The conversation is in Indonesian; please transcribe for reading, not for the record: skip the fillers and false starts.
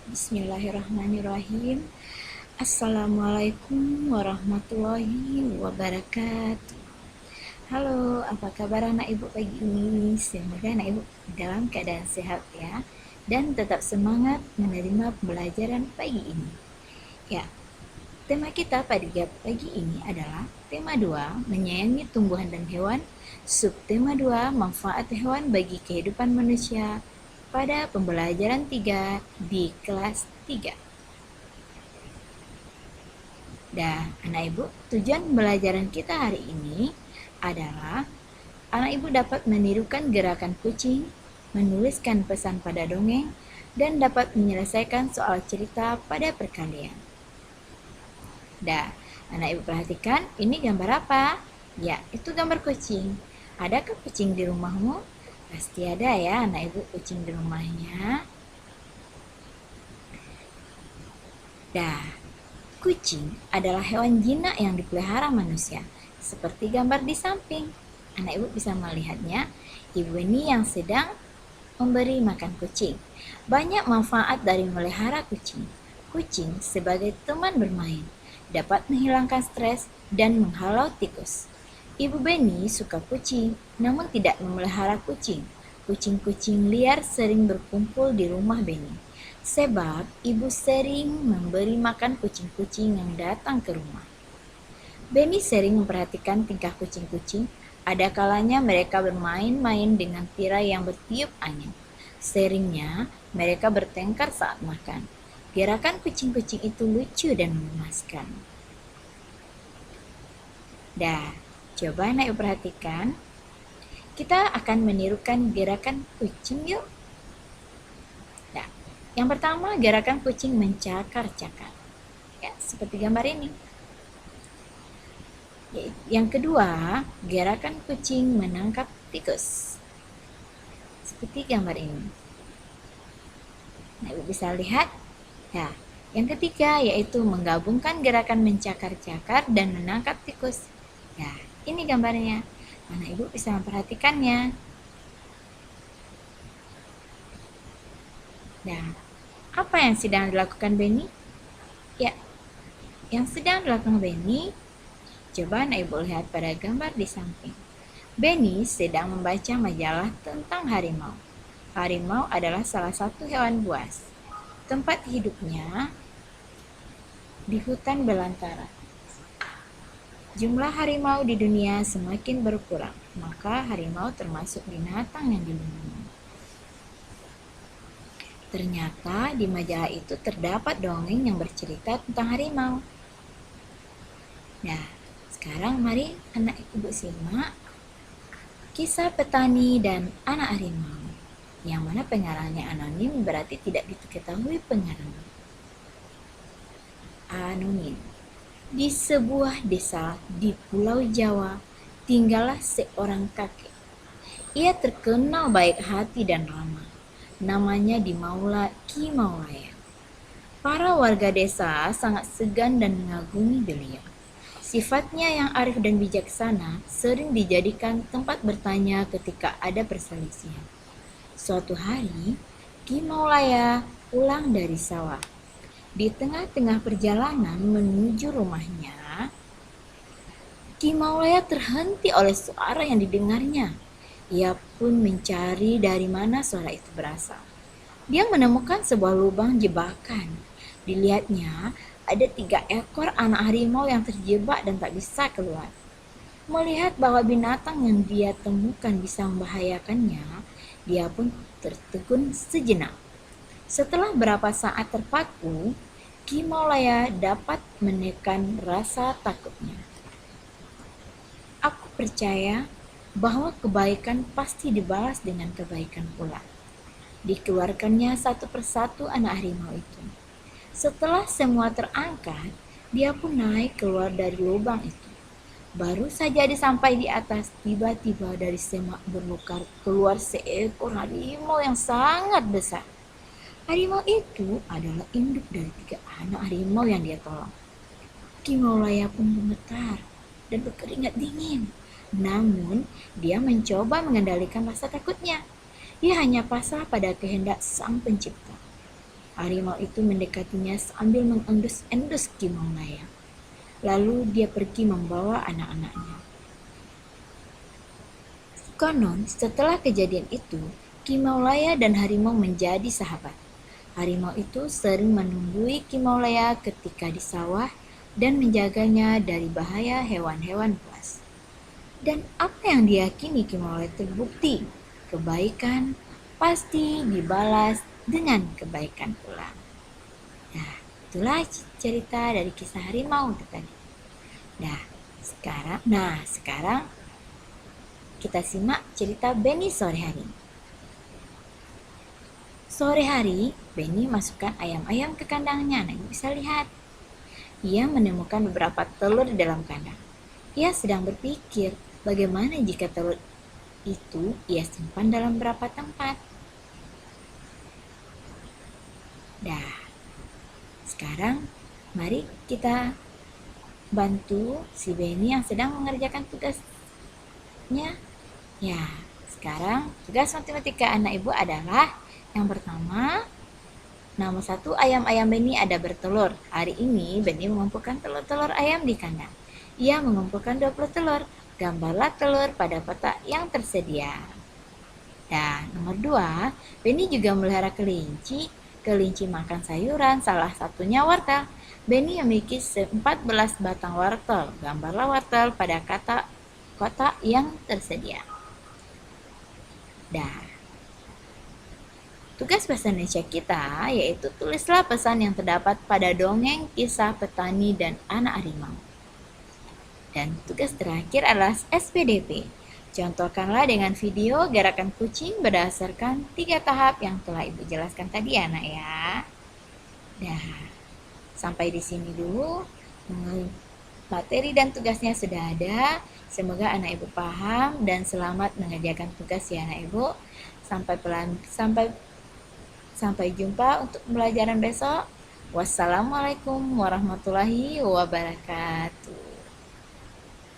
Bismillahirrahmanirrahim. Assalamualaikum warahmatullahi wabarakatuh. Halo, apa kabar anak ibu pagi ini? Semoga anak ibu dalam keadaan sehat ya, dan tetap semangat menerima pembelajaran pagi ini. Ya, tema kita pada pagi ini adalah tema 2, menyayangi tumbuhan dan hewan. Subtema 2, manfaat hewan bagi kehidupan manusia, pada pembelajaran 3 di kelas 3. Anak ibu, tujuan pembelajaran kita hari ini adalah anak ibu dapat menirukan gerakan kucing, menuliskan pesan pada dongeng, dan dapat menyelesaikan soal cerita pada perkalian. Anak ibu perhatikan, ini gambar apa? Ya, itu gambar kucing. Adakah kucing di rumahmu? Pasti ada ya anak ibu kucing di rumahnya. Kucing adalah hewan jinak yang dipelihara manusia. Seperti gambar di samping. Anak ibu bisa melihatnya, ibu ini yang sedang memberi makan kucing. Banyak manfaat dari melihara kucing. Kucing sebagai teman bermain, dapat menghilangkan stres dan menghalau tikus. Ibu Beni suka kucing, namun tidak memelihara kucing. Kucing-kucing liar sering berkumpul di rumah Beni, sebab ibu sering memberi makan kucing-kucing yang datang ke rumah. Beni sering memperhatikan tingkah kucing-kucing. Ada kalanya mereka bermain-main dengan tirai yang bertiup angin. Seringnya mereka bertengkar saat makan. Gerakan kucing-kucing itu lucu dan memuaskan. Coba anak ibu perhatikan. Kita akan menirukan gerakan kucing yuk. Yang pertama, gerakan kucing mencakar-cakar. Ya, seperti gambar ini. Yang kedua, gerakan kucing menangkap tikus. Seperti gambar ini. Nah, ibu bisa lihat. Yang ketiga yaitu menggabungkan gerakan mencakar-cakar dan menangkap tikus. Ini gambarnya. Anak ibu bisa memperhatikannya. Apa yang sedang dilakukan Beni? Yang sedang dilakukan Beni, coba anak ibu lihat pada gambar di samping. Beni sedang membaca majalah tentang harimau. Harimau adalah salah satu hewan buas. Tempat hidupnya di hutan belantara. Jumlah harimau di dunia semakin berkurang, maka harimau termasuk binatang yang dilindungi. Ternyata di majalah itu terdapat dongeng yang bercerita tentang harimau. Sekarang mari anak ibu simak kisah petani dan anak harimau, yang mana pengarangnya anonim, berarti tidak diketahui pengarangnya. Anonim. Di sebuah desa di Pulau Jawa, tinggallah seorang kakek. Ia terkenal baik hati dan ramah. Namanya Ki Maulaya. Para warga desa sangat segan dan mengagumi beliau. Sifatnya yang arif dan bijaksana sering dijadikan tempat bertanya ketika ada perselisihan. Suatu hari, Ki Maulaya pulang dari sawah. Di tengah-tengah perjalanan menuju rumahnya, Ki Maulaya terhenti oleh suara yang didengarnya. Ia pun mencari dari mana suara itu berasal. Dia menemukan sebuah lubang jebakan. Dilihatnya, ada 3 ekor anak harimau yang terjebak dan tak bisa keluar. Melihat bahwa binatang yang dia temukan bisa membahayakannya, dia pun tertegun sejenak. Setelah berapa saat terpaku, Ki Maulaya dapat menekan rasa takutnya. Aku percaya bahwa kebaikan pasti dibalas dengan kebaikan pula. Dikeluarkannya satu persatu anak harimau itu. Setelah semua terangkat, dia pun naik keluar dari lubang itu. Baru saja sampai di atas, tiba-tiba dari semak belukar keluar seekor harimau yang sangat besar. Harimau itu adalah induk dari 3 anak harimau yang dia tolong. Ki Maulaya pun gemetar dan berkeringat dingin. Namun, dia mencoba mengendalikan rasa takutnya. Dia hanya pasrah pada kehendak Sang Pencipta. Harimau itu mendekatinya sambil mengendus-endus Kimau Laya. Lalu dia pergi membawa anak-anaknya. Konon, setelah kejadian itu, Kimau Laya dan harimau menjadi sahabat. Harimau itu sering menunggui Kimau Laya ketika di sawah dan menjaganya dari bahaya hewan-hewan buas. Dan apa yang diyakini Kimau Laya terbukti, kebaikan pasti dibalas dengan kebaikan pula. Nah, itulah cerita dari kisah harimau tadi. Sekarang kita simak cerita Benny sore hari. Sore hari, Benny masukkan ayam-ayam ke kandangnya. Nah, bisa lihat. Ia menemukan beberapa telur di dalam kandang. Ia sedang berpikir, bagaimana jika telur itu ia simpan dalam beberapa tempat. Sekarang mari kita bantu si Benny yang sedang mengerjakan tugasnya. Sekarang tugas matematika anak ibu adalah yang pertama, nomor 1, ayam-ayam Benny ada bertelur. Hari ini Benny mengumpulkan telur-telur ayam di kandang. Ia mengumpulkan 20 telur. Gambarlah telur pada kotak yang tersedia. Dan nomor 2, Benny juga melihara kelinci. Kelinci makan sayuran, salah satunya wortel. Benny memiliki 14 batang wortel. Gambarlah wortel pada kotak yang tersedia. Tugas bahasa Indonesia kita yaitu tulislah pesan yang terdapat pada dongeng kisah petani dan anak harimau. Dan tugas terakhir adalah SPDP. Contohkanlah dengan video gerakan kucing berdasarkan 3 tahap yang telah Ibu jelaskan tadi ya, Nak ya. Sampai di sini dulu. Materi dan tugasnya sudah ada. Semoga anak ibu paham dan selamat mengerjakan tugas ya anak ibu. Sampai jumpa untuk pembelajaran besok. Wassalamualaikum warahmatullahi wabarakatuh.